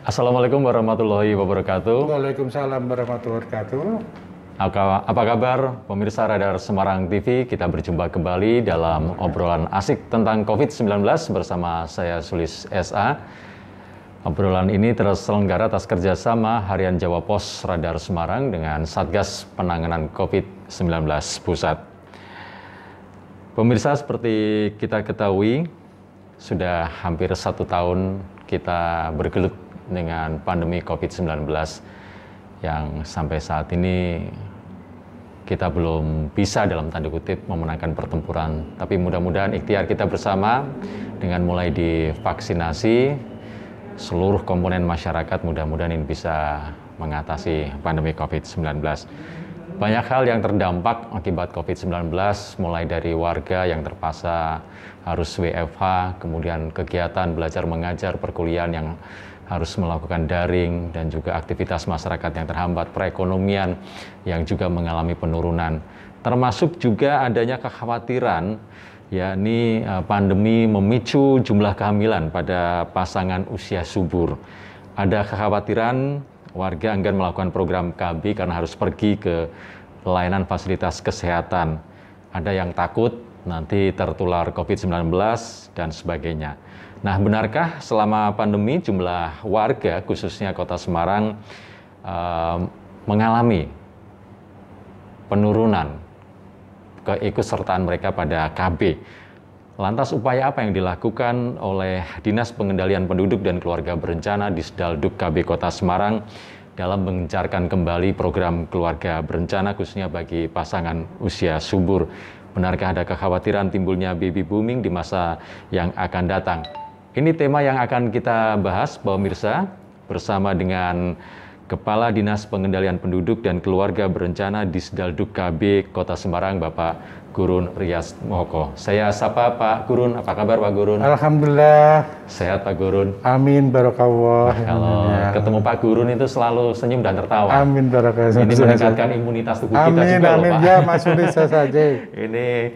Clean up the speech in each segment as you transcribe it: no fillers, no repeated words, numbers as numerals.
Assalamualaikum warahmatullahi wabarakatuh. Waalaikumsalam warahmatullahi wabarakatuh. Apa kabar pemirsa Radar Semarang TV? Kita berjumpa kembali dalam obrolan asik tentang COVID-19 bersama saya Sulis SA. Obrolan ini terselenggara atas kerjasama Harian Jawa Pos Radar Semarang dengan Satgas Penanganan COVID-19 Pusat. Pemirsa, seperti kita ketahui, sudah hampir 1 tahun kita bergelut dengan pandemi COVID-19 yang sampai saat ini kita belum bisa dalam tanda kutip memenangkan pertempuran. Tapi mudah-mudahan ikhtiar kita bersama dengan mulai divaksinasi seluruh komponen masyarakat, mudah-mudahan ini bisa mengatasi pandemi COVID-19. Banyak hal yang terdampak akibat COVID-19, mulai dari warga yang terpaksa harus WFH, kemudian kegiatan belajar mengajar, perkuliahan yang harus melakukan daring, dan juga aktivitas masyarakat yang terhambat, perekonomian yang juga mengalami penurunan. Termasuk juga adanya kekhawatiran, yakni pandemi memicu jumlah kehamilan pada pasangan usia subur. Ada kekhawatiran warga enggan melakukan program KB karena harus pergi ke pelayanan fasilitas kesehatan. Ada yang takut nanti tertular COVID-19 dan sebagainya. Nah, benarkah selama pandemi jumlah warga, khususnya Kota Semarang, mengalami penurunan keikutsertaan mereka pada KB? Lantas upaya apa yang dilakukan oleh Dinas Pengendalian Penduduk dan Keluarga Berencana Disdalduk KB Kota Semarang dalam mengencarkan kembali program keluarga berencana khususnya bagi pasangan usia subur? Benarkah ada kekhawatiran timbulnya baby booming di masa yang akan datang? Ini tema yang akan kita bahas, pemirsa, bersama dengan Kepala Dinas Pengendalian Penduduk dan Keluarga Berencana Disdalduk KB Kota Semarang, Bapak Gurun Rias Moko. Saya sapa Pak Gurun. Apa kabar Pak Gurun? Alhamdulillah. Sehat Pak Gurun? Amin barakallah. Kalau ketemu Pak Gurun itu selalu senyum dan tertawa. Amin barakallah. Ini meningkatkan imunitas tubuh kita amin, juga amin. Loh Pak. Ya Mas Ulisa saja. Ini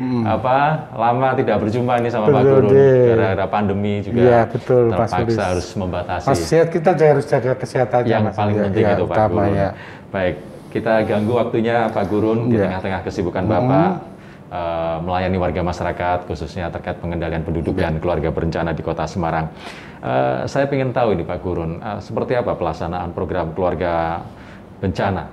lama tidak berjumpa ini sama Pak Gurun. Gara-gara pandemi juga ya, betul, terpaksa harus membatasi. Mas sehat, kita harus jaga kesehatannya. Yang paling penting itu Pak Gurun. Ya. Baik, kita ganggu waktunya Pak Gurun di tengah-tengah kesibukan Bapak. Melayani warga masyarakat khususnya terkait pengendalian penduduk dan keluarga berencana di Kota Semarang. Saya ingin tahu ini Pak Gurun, seperti apa pelaksanaan program keluarga bencana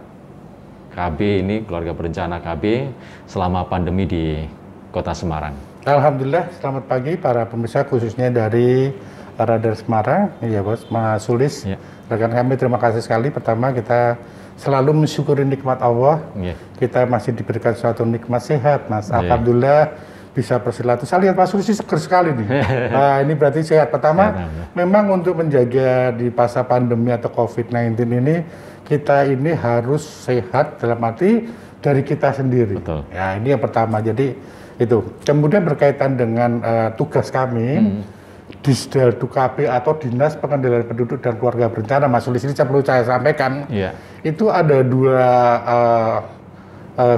KB ini, keluarga berencana KB selama pandemi di Kota Semarang? Alhamdulillah, selamat pagi para pemirsa khususnya dari Radar Semarang, ya Bos, Mas Sulis. Ya. Rekan kami terima kasih sekali. Pertama kita selalu mensyukuri nikmat Allah. Kita masih diberikan suatu nikmat sehat, Mas. Alhamdulillah bisa bersilaturahmi. Saya lihat Mas Sulis seger sekali nih. Nah, ini berarti sehat. Pertama, memang untuk menjaga di masa pandemi atau COVID-19 ini, kita ini harus sehat dalam arti dari kita sendiri. Betul. Ya, ini yang pertama. Jadi itu. Kemudian berkaitan dengan tugas kami, Disdalduk KB atau Dinas Pengendalian Penduduk dan Keluarga Berencana, Mas Sulis, ini perlu saya sampaikan, itu ada dua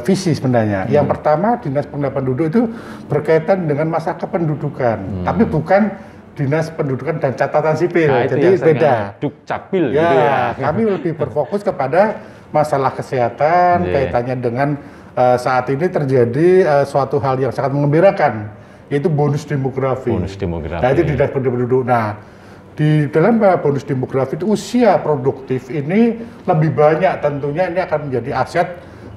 visi sebenarnya. Yang pertama, Dinas Pengendalian Penduduk itu berkaitan dengan masa kependudukan, tapi bukan Dinas Pendudukan dan Catatan Sipil, jadi beda. Dukcapil, ya, gitu ya. Kami lebih berfokus kepada masalah kesehatan, kaitannya dengan saat ini terjadi suatu hal yang sangat mengembirakan, yaitu bonus demografi. Bonus demografi. Nah, itu Dinas Penduduk. Nah, di dalam bonus demografi itu usia produktif ini lebih banyak, tentunya ini akan menjadi aset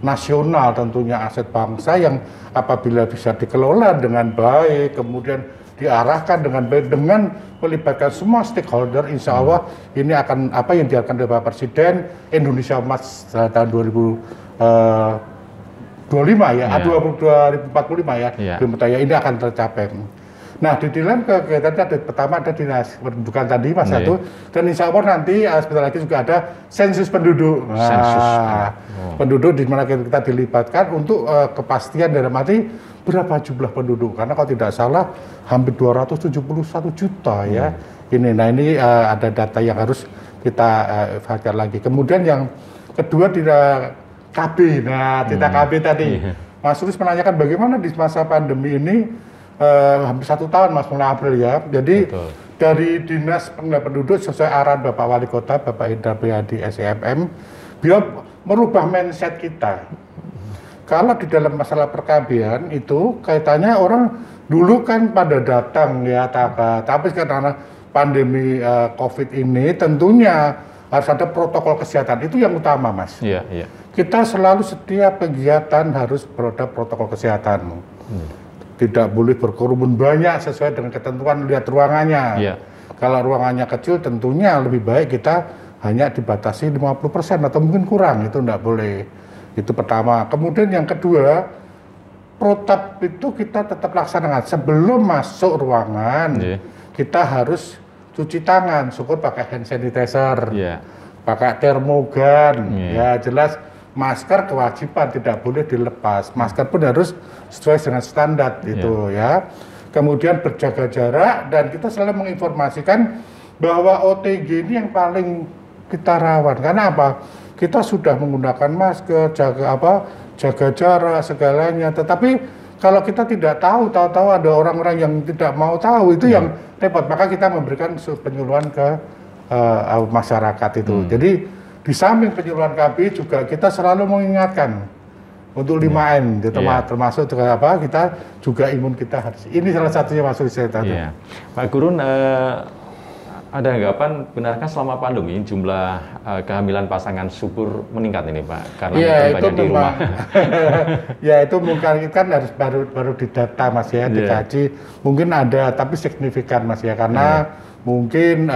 nasional, tentunya aset bangsa yang apabila bisa dikelola dengan baik, kemudian diarahkan dengan baik dengan melibatkan semua stakeholder, insya Allah ini akan apa yang diarahkan oleh Bapak Presiden Indonesia Emas tahun 2025 ya, 2045 ya, ini akan tercapai. Nah, di dalam kegiatan ada pertama ada Dinas Pendudukan tadi Mas satu, dan insya Allah nanti sebentar lagi juga ada sensus penduduk. Nah, penduduk di mana kita dilibatkan untuk kepastian dalam arti berapa jumlah penduduk, karena kalau tidak salah hampir 271 juta ya. Ini, nah ini ada data yang harus kita evaluasi lagi. Kemudian yang kedua tidak KB, nah Tita KB tadi, Mas Sulis menanyakan bagaimana di masa pandemi ini hampir 1 tahun Mas, mulai April ya. Jadi dari Dinas Pengendalian Penduduk sesuai arahan Bapak Wali Kota, Bapak Indra Priyadi SEMM, beliau merubah mindset kita. Kalau di dalam masalah perkabian itu kaitannya orang dulu kan pada datang ya, tapi karena pandemi COVID ini tentunya harus ada protokol kesehatan, itu yang utama, Mas. Iya, iya. Kita selalu setiap kegiatan harus berada protokol kesehatan. Tidak boleh berkerumun banyak sesuai dengan ketentuan, lihat ruangannya. Yeah. Kalau ruangannya kecil tentunya lebih baik kita hanya dibatasi 50% atau mungkin kurang, itu tidak boleh. Itu pertama. Kemudian yang kedua, protap itu kita tetap laksanakan. Sebelum masuk ruangan, kita harus cuci tangan, syukur pakai hand sanitizer, pakai termogan, ya jelas. Masker kewajiban, tidak boleh dilepas. Masker pun harus sesuai dengan standar itu ya. Kemudian berjaga jarak, dan kita selalu menginformasikan bahwa OTG ini yang paling kita rawan. Karena apa? Kita sudah menggunakan masker, jaga jarak segalanya. Tetapi kalau kita tidak tahu ada orang-orang yang tidak mau tahu, itu yang repot. Maka kita memberikan penyuluhan ke masyarakat itu. Jadi di samping penyuluhan KB juga kita selalu mengingatkan untuk 5M, termasuk juga kita juga imun kita harus. Ini salah satunya Mas Sulis tadi. Pak Gurun, ada anggapan benarkah selama pandemi jumlah kehamilan pasangan subur meningkat ini Pak? Karena itu banyak di rumah. Ya itu mungkin kan harus baru didata Mas ya, dikaji. Mungkin ada tapi signifikan Mas ya, karena mungkin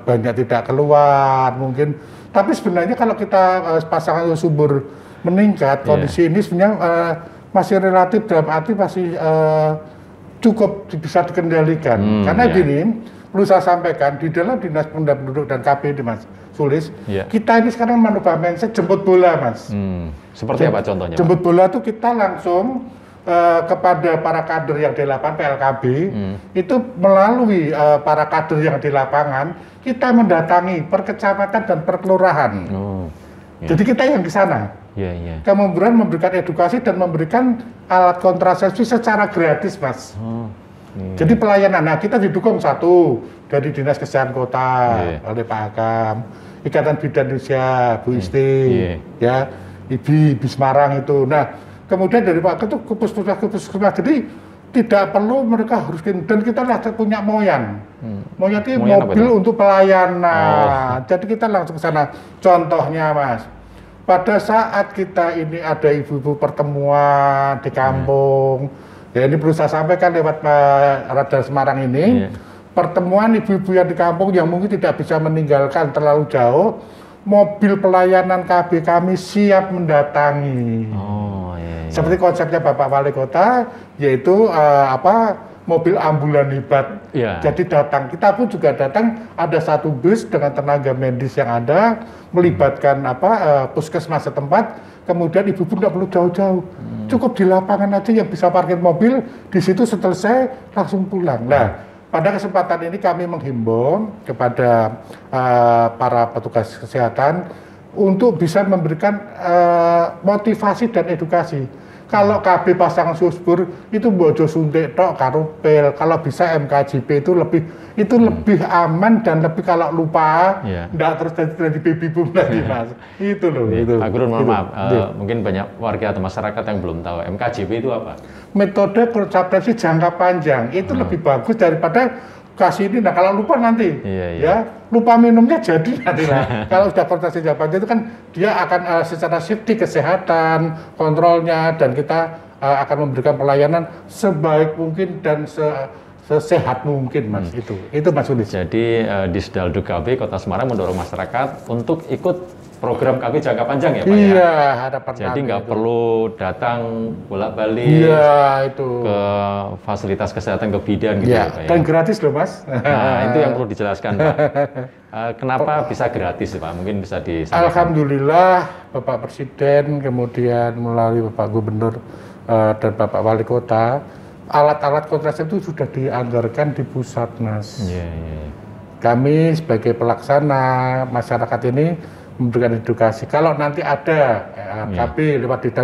banyak tidak keluar, mungkin. Tapi sebenarnya kalau kita pasangan subur meningkat, kondisi ini sebenarnya masih relatif dalam arti masih cukup bisa dikendalikan. Karena gini, perlu saya sampaikan, di dalam Dinas Pengendalian Penduduk dan KPD Mas Sulis, kita ini sekarang merubah mindset jemput bola Mas. Seperti apa contohnya? Jemput bola itu kita langsung kepada para kader yang di lapangan PLKB, itu melalui para kader yang di lapangan, kita mendatangi per kecamatan dan per kelurahan. Jadi kita yang di sana. Kemudian memberikan edukasi dan memberikan alat kontrasepsi secara gratis, Mas. Jadi pelayanan, nah kita didukung satu dari Dinas Kesehatan Kota oleh Pak Akam, Ikatan Bidan Indonesia, Bu Isti, ya, IBI Semarang itu. Nah, kemudian dari Pak Ketua ke puskesmas, jadi tidak perlu mereka harus, dan kita punya Moyan. Moyan itu mobil untuk pelayanan. Jadi kita langsung ke sana. Contohnya Mas, pada saat kita ini ada ibu-ibu pertemuan di kampung, ya ini perlu saya sampaikan lewat Radar Semarang ini, pertemuan ibu-ibu yang di kampung yang mungkin tidak bisa meninggalkan terlalu jauh, mobil pelayanan KB kami siap mendatangi. Seperti konsepnya Bapak Wali Kota, yaitu mobil ambulan hebat. Jadi datang, kita pun juga datang, ada satu bus dengan tenaga medis yang ada, melibatkan puskesmas setempat, kemudian ibu pun tidak perlu jauh-jauh, cukup di lapangan aja yang bisa parkir mobil, di situ selesai langsung pulang. Nah, pada kesempatan ini kami menghimbau kepada para petugas kesehatan untuk bisa memberikan motivasi dan edukasi. Kalau KB pasangan subur itu bojo suntik tok karupil, kalau bisa MKJP itu lebih aman, dan lebih kalau lupa enggak terus jadi baby boom lagi Mas. Itu loh. Itu. Pak Gurun, mohon maaf, mungkin banyak warga atau masyarakat yang belum tahu MKJP itu apa? Metode kontrasepsi jangka panjang itu lebih bagus daripada kasih ini. Nah kalau lupa nanti, ya lupa minumnya jadi nanti lah. Kalau sudah kontrasepsi jangka panjang itu kan dia akan secara safety kesehatan, kontrolnya, dan kita akan memberikan pelayanan sebaik mungkin dan sesehat mungkin Mas. Itu Mas Sulis. Jadi di Sdaldu KB Kota Semarang mendorong masyarakat untuk ikut program KB jangka panjang ya Pak ya? Harapan jadi nggak perlu datang bolak-balik ke fasilitas kesehatan ke bidan gitu ya Pak ya? Dan gratis loh Mas. Nah itu yang perlu dijelaskan Pak. Kenapa bisa gratis Pak? Mungkin bisa disampaikan. Alhamdulillah Bapak Presiden, kemudian melalui Bapak Gubernur dan Bapak Wali Kota, alat-alat kontrasepsi itu sudah dianggarkan di pusat Mas. Kami sebagai pelaksana masyarakat ini memberikan edukasi. Kalau nanti ada KB lewat di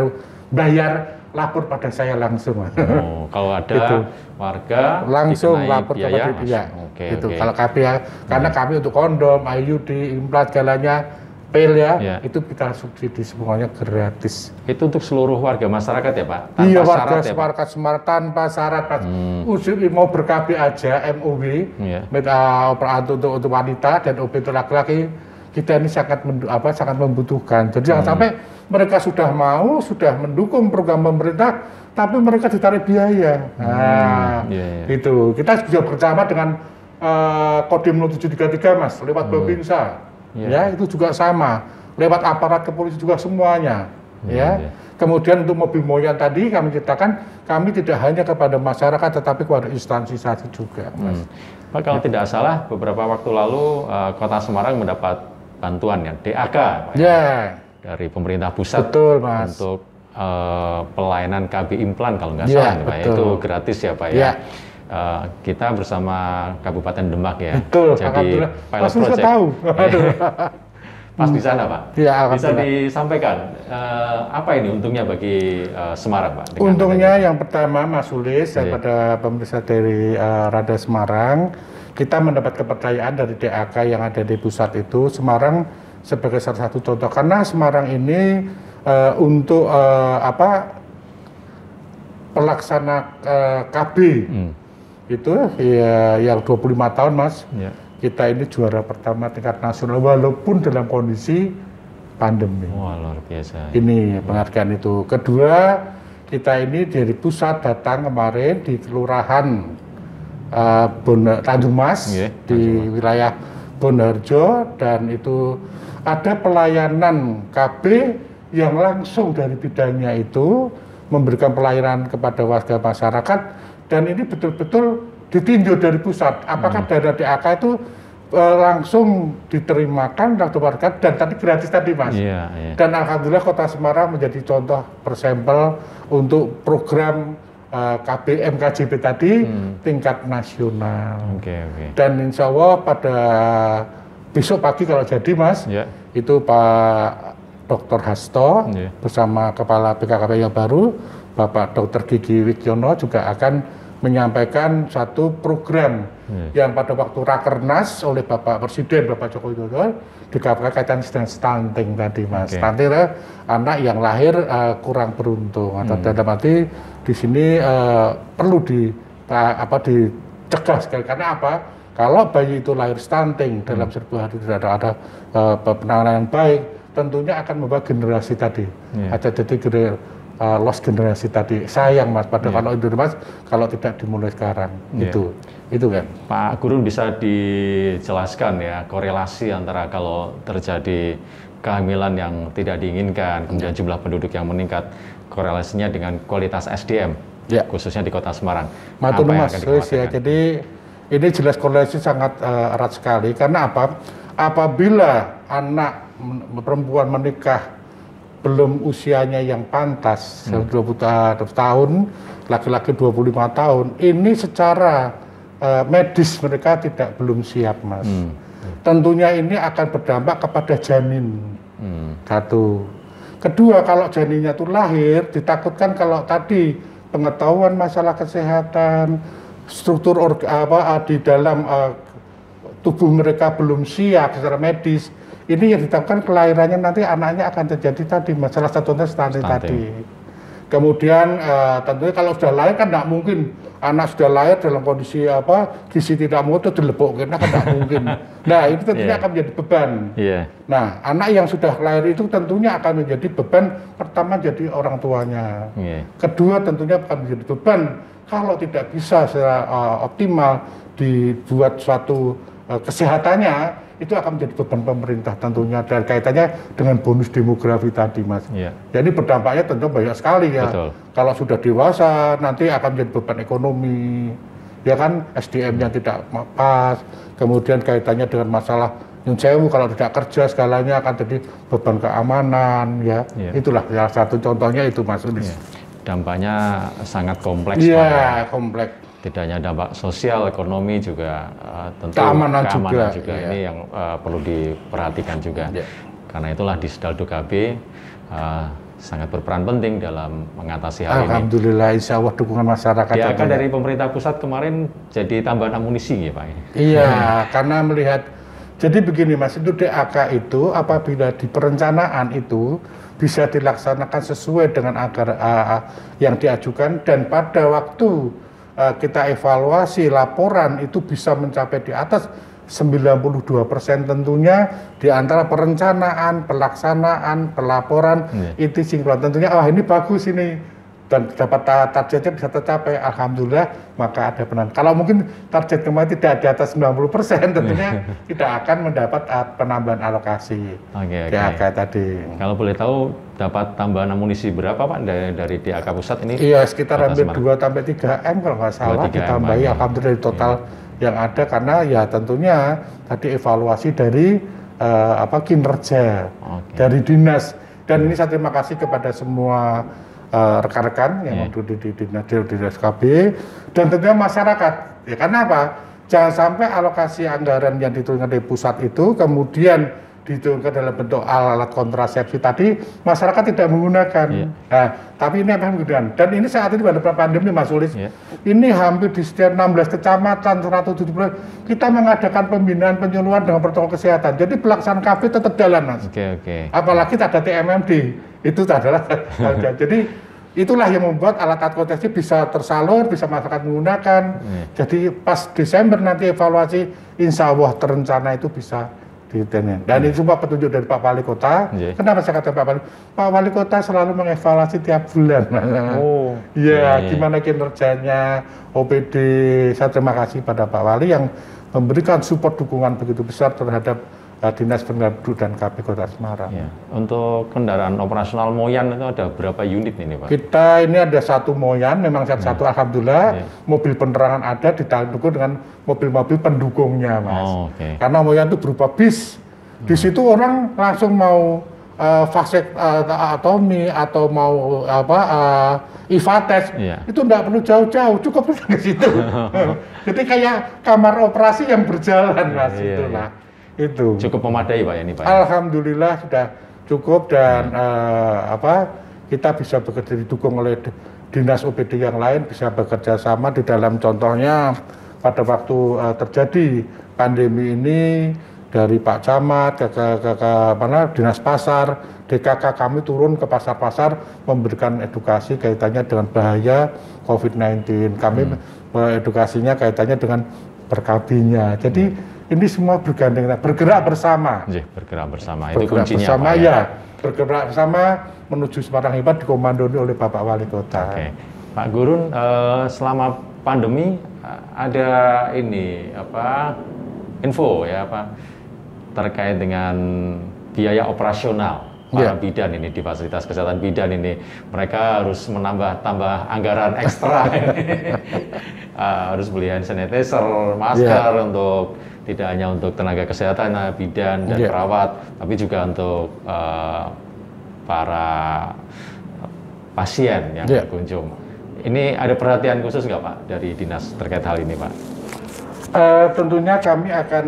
bayar lapor pada saya langsung. Oh, kalau ada gitu. Warga langsung lapor kepada dia. Gitu. Kalau kami ya, karena kami untuk kondom, IUD, implan segalanya, pil ya, itu kita subsidi semuanya gratis. Itu untuk seluruh warga masyarakat ya Pak? Tanpa iya, warga masyarakat Semarang tanpa syarat Pak. Usul mau ber-KB aja, MOW, untuk wanita dan OB untuk laki-laki, kita ini sangat membutuhkan. Jadi jangan sampai mereka sudah mau, sudah mendukung program pemerintah, tapi mereka ditarik biaya. Itu. Kita juga bersama dengan Kodim 0733 Mas, lewat Babinsa. Ya, itu juga sama. Lewat aparat kepolisian juga semuanya. Kemudian untuk mobil moyan tadi kami ceritakan, kami tidak hanya kepada masyarakat, tetapi kepada instansi juga, Mas. Pak, kalau tidak salah, beberapa waktu lalu Kota Semarang mendapat bantuan ya, DAK dari pemerintah pusat. Betul, Mas. Untuk pelayanan KB implan kalau nggak salah, Pak. Itu gratis ya, Pak ya. Kita bersama Kabupaten Demak ya. Betul, jadi pilot project. Tahu. Pas di sana Pak. Ya, bisa disampaikan apa ini untungnya bagi Semarang Pak? Untungnya yang pertama Mas Sulis daripada pemerintah dari Rada Semarang, kita mendapat kepercayaan dari DAK yang ada di pusat itu, Semarang sebagai salah satu contoh, karena Semarang ini untuk pelaksana KB itu ya yang 25 tahun Mas, kita ini juara pertama tingkat nasional walaupun dalam kondisi pandemi. Wah, luar biasa. Ini penghargaan itu. Kedua, kita ini dari pusat datang kemarin di Kelurahan Tanjung Mas di wilayah Bondoharjo, dan itu ada pelayanan KB yang langsung dari bidangnya itu memberikan pelayanan kepada warga masyarakat, dan ini betul-betul ditinjau dari pusat. Apakah dana DAK itu langsung diterimakan oleh warga dan tadi gratis tadi Mas. Dan alhamdulillah Kota Semarang menjadi contoh bersampel untuk program KBM KJP tadi tingkat nasional. Dan insya Allah pada besok pagi kalau jadi Mas, itu Pak Dr. Hasto bersama Kepala BKKP yang baru, Bapak Dr. Gigi Wikyono juga akan menyampaikan satu program yang pada waktu Rakernas oleh Bapak Presiden, Bapak Joko Widodo, dikaitan dengan stunting tadi Mas. Stunting anak yang lahir kurang beruntung, atau dalam arti di sini perlu dicegah sekali. Karena apa? Kalau bayi itu lahir stunting dalam 1000 hari tidak ada penanganan yang baik, tentunya akan membawa generasi tadi. Ada jadi lost generasi tadi. Sayang Mas, pada kalau itu Mas, kalau tidak dimulai sekarang. Itu kan. Pak Guru, bisa dijelaskan ya korelasi antara kalau terjadi kehamilan yang tidak diinginkan, kemudian jumlah penduduk yang meningkat, korelasinya dengan kualitas SDM, khususnya di Kota Semarang. Matur Mas, jadi ini jelas korelasi sangat erat sekali. Karena apa? Apabila anak perempuan menikah belum usianya yang pantas, 20 tahun, laki-laki 25 tahun, ini secara medis mereka belum siap Mas. Tentunya ini akan berdampak kepada janin. Satu. Kedua, kalau janinnya itu lahir, ditakutkan kalau tadi pengetahuan masalah kesehatan, struktur di dalam tubuh mereka belum siap secara medis, ini yang ditakutkan kelahirannya nanti anaknya akan terjadi tadi masalah satunya stunting tadi. Kemudian tentunya kalau sudah lahir kan tidak mungkin anak sudah lahir dalam kondisi gizi tidak mutu dilepukkan, kan tidak mungkin. Nah itu tentunya akan menjadi beban. Nah anak yang sudah lahir itu tentunya akan menjadi beban, pertama jadi orang tuanya. Kedua tentunya akan menjadi beban kalau tidak bisa secara optimal dibuat suatu kesehatannya, itu akan menjadi beban pemerintah tentunya, dan kaitannya dengan bonus demografi tadi Mas. Jadi berdampaknya tentu banyak sekali ya. Kalau sudah dewasa nanti akan menjadi beban ekonomi, ya kan, SDM-nya tidak pas, kemudian kaitannya dengan masalah yang sewu, kalau tidak kerja segalanya akan jadi beban keamanan ya. Itulah salah satu contohnya itu Mas. Dampaknya sangat kompleks. Kompleks. Tidak hanya dampak sosial, ekonomi juga, tentu keamanan juga ini yang perlu diperhatikan juga. Karena itulah di Sdaldo KB sangat berperan penting dalam mengatasi hal ini. Alhamdulillah, insya Allah dukungan masyarakat. DAK dari pemerintah pusat kemarin jadi tambahan amunisi ya Pak? Iya, karena melihat, jadi begini Mas, itu DAK itu apabila di perencanaan itu bisa dilaksanakan sesuai dengan anggaran yang diajukan, dan pada waktu kita evaluasi laporan itu bisa mencapai di atas 92% tentunya di antara perencanaan, pelaksanaan, pelaporan itu sinkron. Tentunya ini bagus ini dan dapat targetnya bisa tercapai, alhamdulillah, maka ada penambahan. Kalau mungkin target kemarin tidak di atas 90%, tentunya tidak akan mendapat penambahan alokasi DAK tadi. Kalau boleh tahu dapat tambahan amunisi berapa Pak dari DAK pusat ini? Iya, sekitar hampir 2-3 M kalau nggak salah ditambahi, alhamdulillah dari total yang ada, karena ya tentunya tadi evaluasi dari kinerja dari dinas, dan ini saya terima kasih kepada semua rekan-rekan yang ada di dinas KB dan tentunya masyarakat. Ya karena apa? Jangan sampai alokasi anggaran yang diturunkan dari pusat itu kemudian diturunkan dalam bentuk alat kontrasepsi tadi, masyarakat tidak menggunakan. Nah, tapi ini apa yang menggunakan? Dan ini saat ini pada pandemi Mas Sulis, ini hampir di setiap 16 kecamatan, 170 kita mengadakan pembinaan penyuluhan dengan protokol kesehatan. Jadi pelaksanaan COVID tetap jalan Mas. Apalagi ada TMMD, itu adalah jadi itulah yang membuat alat-alat kontrasepsi bisa tersalur, bisa masyarakat menggunakan. Jadi pas Desember nanti evaluasi, insya Allah terencana itu bisa. Dan ini semua petunjuk dari Pak Wali Kota. Kenapa saya kata Pak Wali Kota selalu mengevaluasi tiap bulan. Gimana kinerjanya OPD. Saya terima kasih pada Pak Wali yang memberikan support dukungan begitu besar terhadap Dinas Penduduk dan KB Kota Semarang. Untuk kendaraan operasional Moyan itu ada berapa unit ini Pak? Kita ini ada 1 Moyan, memang satu alhamdulillah. Mobil penerangan ada ditandukkan dengan mobil-mobil pendukungnya Mas. Karena Moyan itu berupa bis. Di situ orang langsung mau vasektomi atau mau IVA-tes, itu enggak perlu jauh-jauh, cukup ke situ. Jadi kayak kamar operasi yang berjalan Mas, itulah. Itu cukup memadai Pak ini Pak. Alhamdulillah sudah cukup, dan kita bisa bekerja didukung oleh dinas OPD yang lain, bisa bekerja sama di dalam, contohnya pada waktu terjadi pandemi ini dari Pak Camat ke dinas pasar, DKK kami turun ke pasar-pasar memberikan edukasi kaitannya dengan bahaya COVID-19. Kami edukasinya kaitannya dengan berkabinnya. Jadi ini semua bergandengan, bergerak bersama. Bergerak bersama, itu kuncinya bersama, Pak, ya. Bergerak bersama menuju Semarang Hebat dikomandoi oleh Bapak Wali Kota. Pak Gurun, selama pandemi ada info terkait dengan biaya operasional para bidan ini di fasilitas kesehatan bidan ini, mereka harus menambah anggaran ekstra. Harus beli hand sanitizer, masker untuk tidak hanya untuk tenaga kesehatan, bidan dan perawat, tapi juga untuk para pasien yang berkunjung. Ini ada perhatian khusus nggak Pak dari dinas terkait hal ini Pak? Tentunya kami akan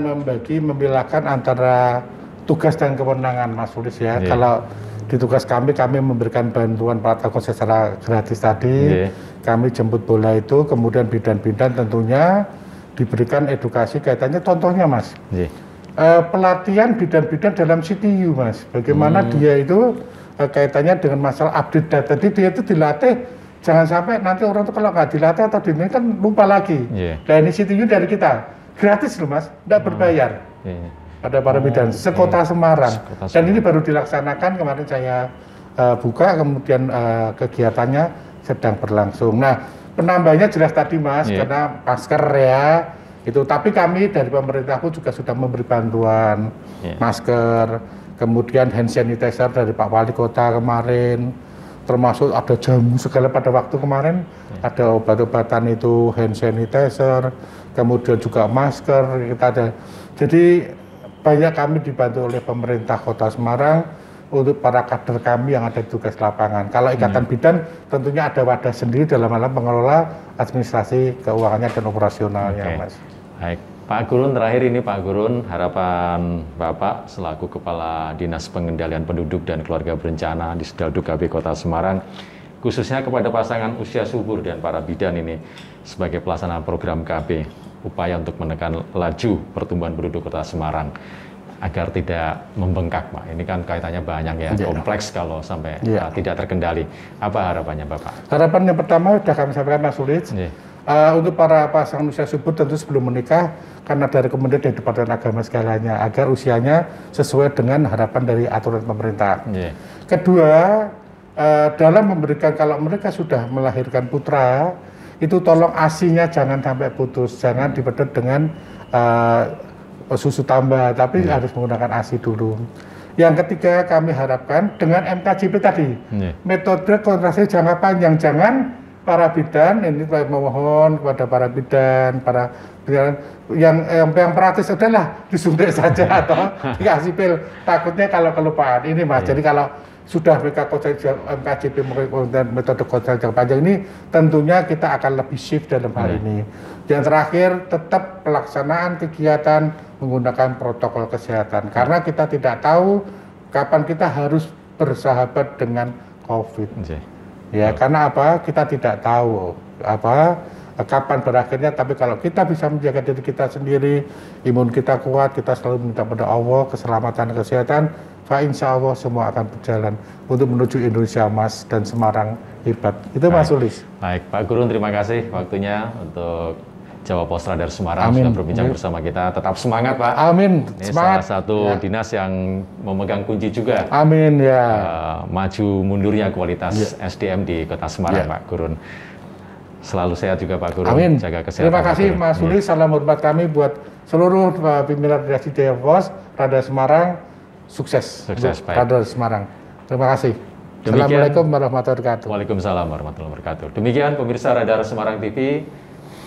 membedakan antara tugas dan kewenangan Mas Sulis ya. Kalau di tugas kami memberikan bantuan protokol secara gratis tadi, kami jemput bola itu, kemudian bidan-bidan tentunya diberikan edukasi kaitannya, contohnya Mas, pelatihan bidan-bidan dalam CTU Mas, bagaimana dia itu kaitannya dengan masalah update data. Jadi dia itu dilatih, jangan sampai nanti orang itu kalau nggak dilatih atau ini kan lupa lagi. Dan ini CTU dari kita, gratis loh Mas, tidak berbayar. Pada para bidan sekota Semarang. Dan ini baru dilaksanakan kemarin saya buka, kemudian kegiatannya sedang berlangsung. Nah, penambahnya jelas tadi Mas, karena masker ya itu. Tapi kami dari pemerintah pun juga sudah memberi bantuan masker, kemudian hand sanitizer dari Pak Wali Kota kemarin, termasuk ada jamu segala pada waktu kemarin, ada obat-obatan itu, hand sanitizer, kemudian juga masker kita ada. Jadi banyak kami dibantu oleh pemerintah Kota Semarang untuk para kader kami yang ada di tugas lapangan. Kalau Ikatan Bidan tentunya ada wadah sendiri dalam hal pengelola administrasi keuangannya dan operasionalnya Mas. Baik, Pak Gurun, terakhir ini Pak Gurun, harapan Bapak selaku Kepala Dinas Pengendalian Penduduk dan Keluarga Berencana di Sdalduk KB Kota Semarang, khususnya kepada pasangan usia subur dan para bidan ini sebagai pelaksana program KB, upaya untuk menekan laju pertumbuhan penduduk Kota Semarang agar tidak membengkak, Pak. Ini kan kaitannya banyak ya, kompleks kalau sampai tidak terkendali. Apa harapannya Bapak? Harapan yang pertama sudah kami sampaikan Mas Sulis. Untuk para pasangan usia subur tentu sebelum menikah, karena dari kemudian dari Departemen Agama segalanya, agar usianya sesuai dengan harapan dari aturan pemerintah. Kedua, dalam memberikan, kalau mereka sudah melahirkan putra, itu tolong ASI-nya jangan sampai putus, jangan dipedot dengan susu tambah, tapi harus menggunakan ASI dulu. Yang ketiga, kami harapkan dengan MKJP tadi, metode kontrasepsi jangka panjang, jangan para bidan, ini memohon kepada para bidan, para bidan yang praktis adalah disuntik saja atau dikasih pil. Takutnya kalau kelupaan ini Mas. Jadi kalau sudah mereka MKJP metode kontrasepsi jangka panjang ini, tentunya kita akan lebih shift dalam hal ini. Yang terakhir, tetap pelaksanaan kegiatan menggunakan protokol kesehatan, karena kita tidak tahu kapan kita harus bersahabat dengan COVID. Ya, karena apa? Kita tidak tahu kapan berakhirnya, tapi kalau kita bisa menjaga diri kita sendiri, imun kita kuat, kita selalu minta pada Allah keselamatan dan kesehatan, insya Allah semua akan berjalan untuk menuju Indonesia Emas dan Semarang hebat. Itu Mas Sulis. Baik, Pak Gurun, terima kasih waktunya untuk Jawa Pos Radar Semarang sudah berbincang bersama kita. Tetap semangat, Pak. Amin. Ini semangat. Salah satu dinas yang memegang kunci juga. Amin ya. Maju mundurnya kualitas SDM di Kota Semarang, Pak Gurun. Selalu sehat juga Pak Gurun. Amin. Jaga kesehatan. Terima kasih Mas Sulis. Salam hormat kami buat seluruh pimpinan redaksi Jawa Pos Radar Semarang. Sukses. Sukses, Pak. Radar Semarang. Terima kasih. Demikian, Assalamualaikum warahmatullahi wabarakatuh. Waalaikumsalam warahmatullahi wabarakatuh. Demikian pemirsa Radar Semarang TV.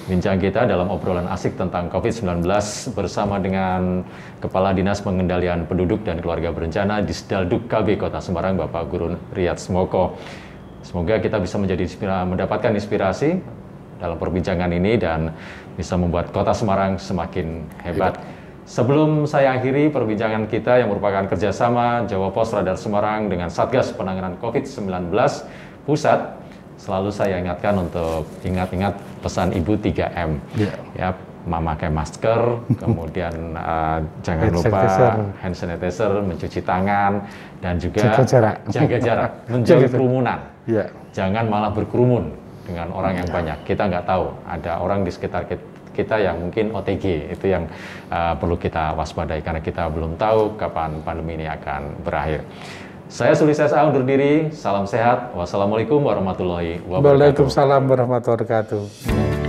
Bincang kita dalam obrolan asik tentang COVID-19 bersama dengan Kepala Dinas Pengendalian Penduduk dan Keluarga Berencana di Sdalduk KB Kota Semarang, Bapak Gurun Riyad Smoko. Semoga kita bisa mendapatkan inspirasi dalam perbincangan ini dan bisa membuat Kota Semarang semakin hebat. Sebelum saya akhiri perbincangan kita yang merupakan kerjasama Jawa Pos Radar Semarang dengan Satgas Penanganan COVID-19 Pusat, selalu saya ingatkan untuk ingat-ingat pesan Ibu 3M. Ya, memakai masker, kemudian jangan lupa hand sanitizer, mencuci tangan, dan juga jaga jarak, menjauhi kerumunan. Jangan malah berkerumun dengan orang yang banyak. Kita nggak tahu, ada orang di sekitar kita yang mungkin OTG, itu yang perlu kita waspadai karena kita belum tahu kapan pandemi ini akan berakhir. Saya Sulis SA undur diri, salam sehat, wassalamualaikum warahmatullahi wabarakatuh. Waalaikumsalam warahmatullahi wabarakatuh.